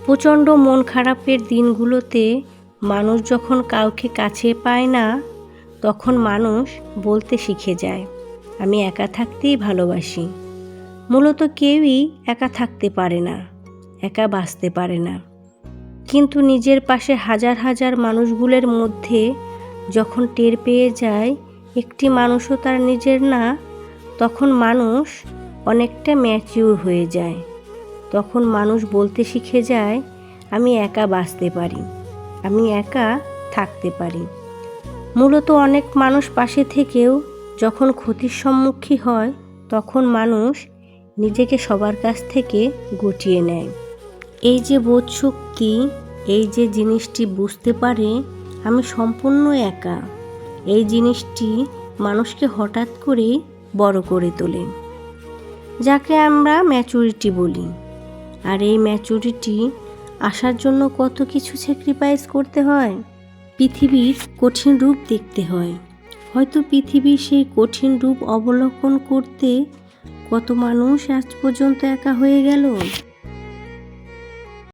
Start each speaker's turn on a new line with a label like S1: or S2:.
S1: প্রচণ্ড মন খারাপের দিনগুলোতে মানুষ যখন কাউকে কাছে পায় না, তখন মানুষ বলতে শিখে যায়, আমি একা থাকতেই ভালোবাসি। মূলত কেউই একা থাকতে পারে না, একা বাঁচতে পারে না। কিন্তু নিজের পাশে হাজার হাজার মানুষগুলোর মধ্যে যখন টের পেয়ে যায় একটি মানুষও তার নিজের না, তখন মানুষ অনেকটা ম্যাচিউর হয়ে যায়। তখন মানুষ বলতে শিখে যায়, আমি একা বাঁচতে পারি, আমি একা থাকতে পারি। মূলত অনেক মানুষ পাশে থেকেও যখন ক্ষতির সম্মুখীন হয়, তখন মানুষ নিজেকে সবার কাছ থেকে গুটিয়ে নেয়। এই যে বোধশক্তি, এই যে জিনিসটি বুঝতে পারে আমি সম্পূর্ণ একা, এই জিনিসটি মানুষকে হঠাৎ করে বড় করে তোলে, যাকে আমরা ম্যাচুরিটি বলি। আর এই ম্যাচুরিটি আসার জন্য কত কিছু স্যাক্রিফাইস করতে হয়, পৃথিবীর কঠিন রূপ দেখতে হয়। হয়তো পৃথিবীর সেই কঠিন রূপ অবলোকন করতে কত মানুষ আজ পর্যন্ত একা হয়ে গেল।